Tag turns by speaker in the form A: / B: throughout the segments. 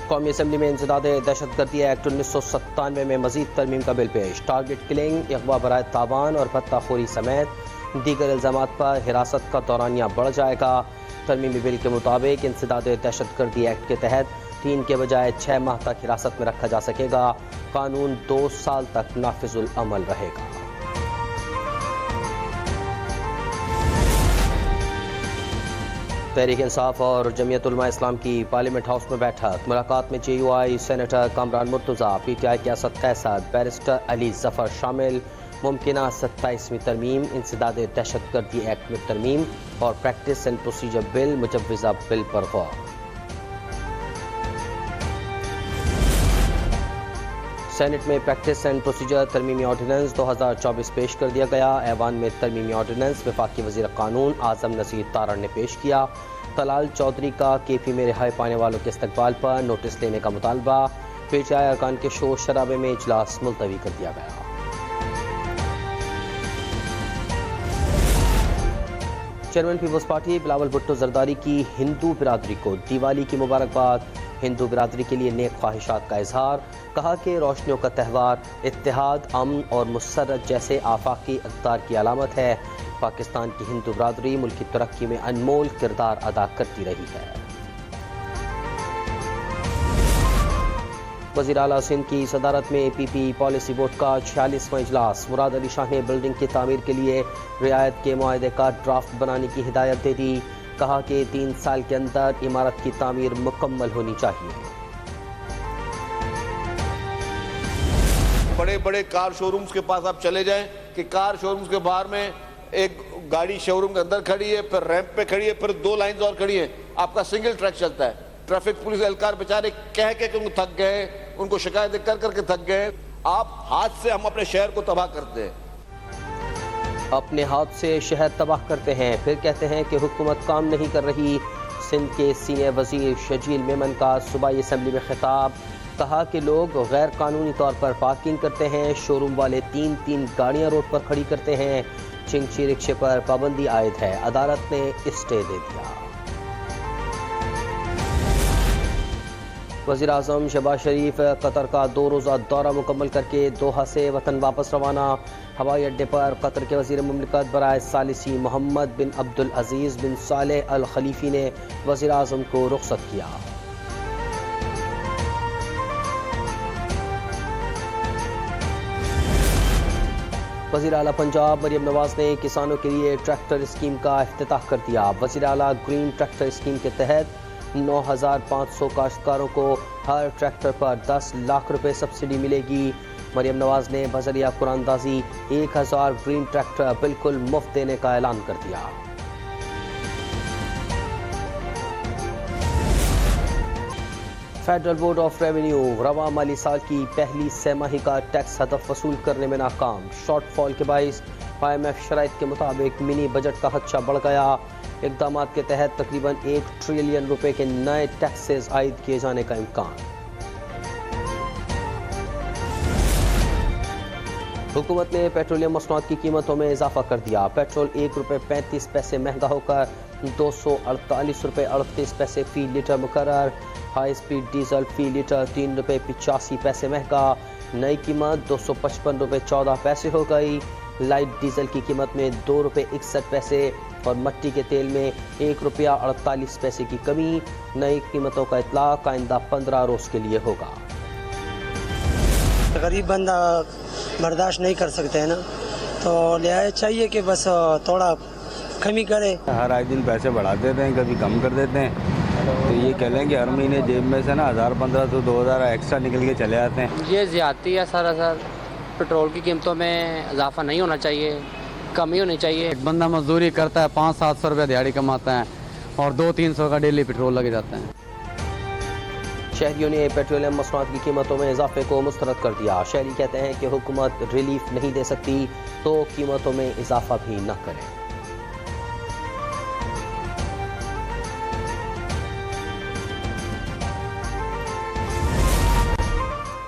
A: कौमी असम्बली में इंसदाद दहशतगर्दी एक्ट 1997 में मजीद तरमीम का बिल पेश। टारगेट किलिंग, अगवा बराए तावान और भत्ताखोरी समेत दीगर इल्ज़ामात पर हिरासत का दौरानिया बढ़ जाएगा। तरमीमी बिल के मुताबिक इंसदाद दहशतगर्दी एक्ट के तहत 3 के बजाय 6 माह तक हिरासत में रखा जा सकेगा। कानून 2 साल तक नाफिजुल अमल रहेगा। तहरीक इंसाफ और जमीयत उलमा इस्लाम की पार्लियामेंट हाउस में बैठक। मुलाकात में JUI senator Kamran Murtaza, PTI के असद कैसर, बैरिस्टर अली जफर शामिल। मुमकिना 27वीं तरमीम, इंसदाद दहशतगर्दी एक्ट में तरमीम और प्रैक्टिस एंड प्रोसीजर बिल, मुजव्विज़ा बिल पर गौर। सेनेट में प्रैक्टिस एंड प्रोसीजर तरमीमी ऑर्डिनेंस 2024 पेश कर दिया गया। ऐवान में तरमीमी ऑर्डिनेंस वफाकी वज़ीर कानून आज़म नज़ीर तारण ने पेश किया। तलाल चौधरी का KP में रिहाई पाने वालों के इस्तकबाल पर नोटिस लेने का मुतालबा। PTI अरकान के शोर शराबे में इजलास मुलतवी कर दिया गया। Chairman Peoples Party Bilawal Bhutto Zardari की हिंदू बिरादरी को दिवाली की मुबारकबाद। हिंदू बिरादरी के लिए नेक ख्वाहिशात का इजहार। कहा कि रोशनियों का त्यौहार इत्तेहाद, अमन और मुसर्रत जैसे आफाकी अक़दार की अलामत है। पाकिस्तान की हिंदू बिरादरी मुल्क की तरक्की में अनमोल किरदार अदा करती रही है। वज़ीर आला सिंध की सदारत में PP पॉलिसी बोर्ड का 46वां इजलास। मुराद अली शाह ने बिल्डिंग की तामीर के लिए रियायत के मुआहदे का ड्राफ्ट बनाने की हिदायत दे दी। कहा कि 3 साल के अंदर इमारत की तामीर मुकम्मल होनी चाहिए।
B: बड़े बड़े कार शोरूम्स के पास आप चले जाएं कि कार शोरूम्स के बाहर में एक गाड़ी शोरूम के अंदर खड़ी है, फिर रैंप पे खड़ी है, फिर 2 लाइंस और खड़ी है। आपका सिंगल ट्रैक चलता है। ट्रैफिक पुलिस एहलकार बेचारे कह के उनको थक गए, उनको शिकायत कर करके थक गए। आप हाथ से हम अपने शहर को तबाह करते हैं।
A: अपने हाथ से शहर तबाह करते हैं, फिर कहते हैं कि हुकूमत काम नहीं कर रही। सिंध के सीनियर वजीर शजील मेमन का सूबाई असम्बली में खिताब। कहा कि लोग गैर कानूनी तौर पर पार्किंग करते हैं। शोरूम वाले 3 गाड़ियां रोड पर खड़ी करते हैं। चिंगची रिक्शे पर पाबंदी आयद है। अदालत ने स्टे दे दिया। वज़ीर आज़म शहबाज शरीफ कतर का 2 रोज़ा दौरा मुकम्मल करके दोहा से वतन वापस रवाना। हवाई अड्डे पर कतर के वज़ीर मुमलिकत बराए सालिसी मोहम्मद बिन अब्दुल अजीज़ बिन सालेह अल खलीफी ने वज़ीर आज़म को रुख़सत किया। वज़ीर आला पंजाब मरियम नवाज ने किसानों के लिए ट्रैक्टर स्कीम का इफ्तिताह कर दिया। वज़ीर आला ग्रीन ट्रैक्टर स्कीम के तहत 9,500 काश्तकारों को हर ट्रैक्टर पर 10 लाख रुपए सब्सिडी मिलेगी। मरियम नवाज ने बजरिया कुरानदाजी 1000 ग्रीन ट्रैक्टर बिल्कुल मुफ्त देने का ऐलान कर दिया। फेडरल बोर्ड ऑफ रेवेन्यू रवा माली साल की पहली सैमाही का टैक्स हदफ वसूल करने में नाकाम। शॉर्टफॉल के बाइस IMF शराइत के मुताबिक मिनी बजट का खदशा बढ़ गया। इक़दाम के तहत तकरीबन 1 ट्रिलियन रुपए के नए टैक्सेस आयद किए जाने का इम्कान। हुकूमत ने पेट्रोलियम मसनूआत की कीमतों में इजाफा कर दिया। पेट्रोल 1 रुपये 35 पैसे महंगा होकर 248 रुपये 38 पैसे फ़ी लीटर मुकर्रर। हाई स्पीड डीजल फ़ी लीटर 3 रुपये 85 पैसे महंगा। नई कीमत 255 रुपये 14 पैसे हो गई। लाइट डीजल की कीमत में 2 रुपये 61 पैसे और मट्टी के तेल में 1 रुपया 48 पैसे की कमी। नई कीमतों का इतलाक आइंदा 15 रोज़ के लिए होगा।
C: गरीब बंदा बर्दाश्त नहीं कर सकते हैं ना, तो लिहाजा चाहिए कि बस थोड़ा कमी करे।
D: हर आए दिन पैसे बढ़ा देते हैं, कभी कम कर देते हैं। तो ये कह लें कि हर महीने जेब में से ना 1000-1500 2000 एक्स्ट्रा निकल के चले आते हैं।
E: ये ज़्यादती है सर। पेट्रोल की कीमतों में इजाफा नहीं होना चाहिए, कमी होनी चाहिए।
F: एक बंदा मजदूरी करता है, 500-700 रुपये दिहाड़ी कमाता है और 200-300 का डेली पेट्रोल लगे जाता है।
A: शहरियों ने पेट्रोलियम मसनूआत की कीमतों में इजाफे को मुस्तरद कर दिया। शहरी कहते हैं कि हुकूमत रिलीफ नहीं दे सकती तो कीमतों में इजाफा भी न करे।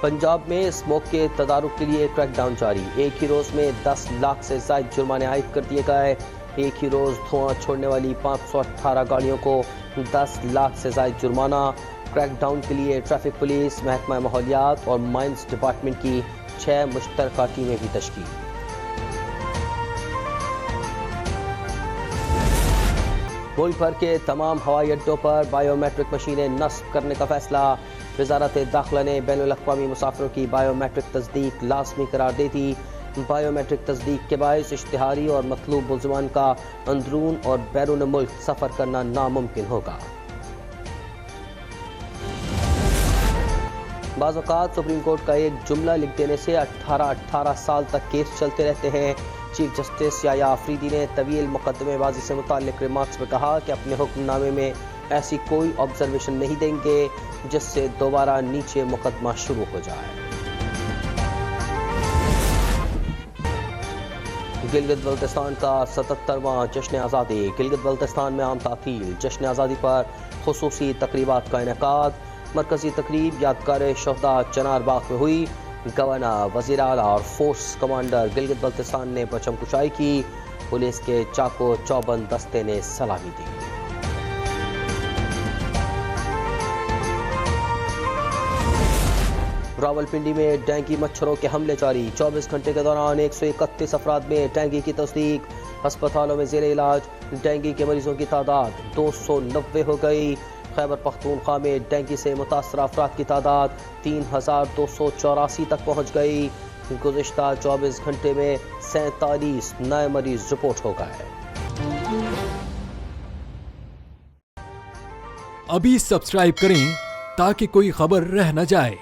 A: पंजाब में स्मोक के तदारुक के लिए क्रैकडाउन जारी। एक ही रोज़ में 10 लाख से ज़ायद जुर्माने आयद कर दिए गए। एक ही रोज़ धुआं छोड़ने वाली 518 गाड़ियों को 10 लाख से ज़ायद जुर्माना। क्रैकडाउन के लिए ट्रैफिक पुलिस, महकमा माहौलियात और माइंस डिपार्टमेंट की 6 मुश्तरका टीमें भी तश्कील। मुल्क भर के तमाम हवाई अड्डों पर बायोमेट्रिक मशीनें नस्ब करने का फैसला। वजारत दाखिला ने बैनुल अक़वामी मुसाफिरों की बायोमेट्रिक तस्दीक लाजमी करार दे दी। बायोमेट्रिक तस्दीक के बायस इश्तिहारी और मतलूब मुल्ज़मान का अंदरून और बैरून मुल्क सफ़र करना नामुमकिन होगा। बाज़ औक़ात सुप्रीम कोर्ट का एक जुमला लिख देने से 18 साल तक केस चलते रहते हैं। चीफ जस्टिस याया आफरीदी ने तवील मुकदमेबाजी से मुताल्लिक़ रिमार्क्स में कहा कि अपने हुक्मनामे में ऐसी कोई ऑब्जर्वेशन नहीं देंगे जिससे दोबारा नीचे मुकदमा शुरू हो जाए। गिलगित बल्तिस्तान का 77वां जश्न आज़ादी। गिलगित बल्तिस्तान में आम तातील जश्न आज़ादी पर खुसूसी तकरीबात का इनेकाद। मरकजी तकरीब यादगार शहदा चनार बाग में हुई। गवर्नर, वज़ीर आला और फोर्स कमांडर गिलगित बल्तिस्तान ने परचम कुशाई की। पुलिस के चाको चौबंद दस्ते ने सलामी दी। रावलपिंडी में डेंगू मच्छरों के हमले जारी। 24 घंटे के दौरान 131 अफराद में डेंगू की तस्दीक। अस्पतालों में ज़ेरे इलाज डेंगू के मरीजों की तादाद 290 हो गई। खैबर पख्तूनख्वा में डेंगू से मुतासर अफराद की तादाद 3284 तक पहुँच गई। गुज़िश्ता 24 घंटे में 47 नए मरीज रिपोर्ट हो गए।
G: अभी सब्सक्राइब करें ताकि कोई खबर रह न जाए।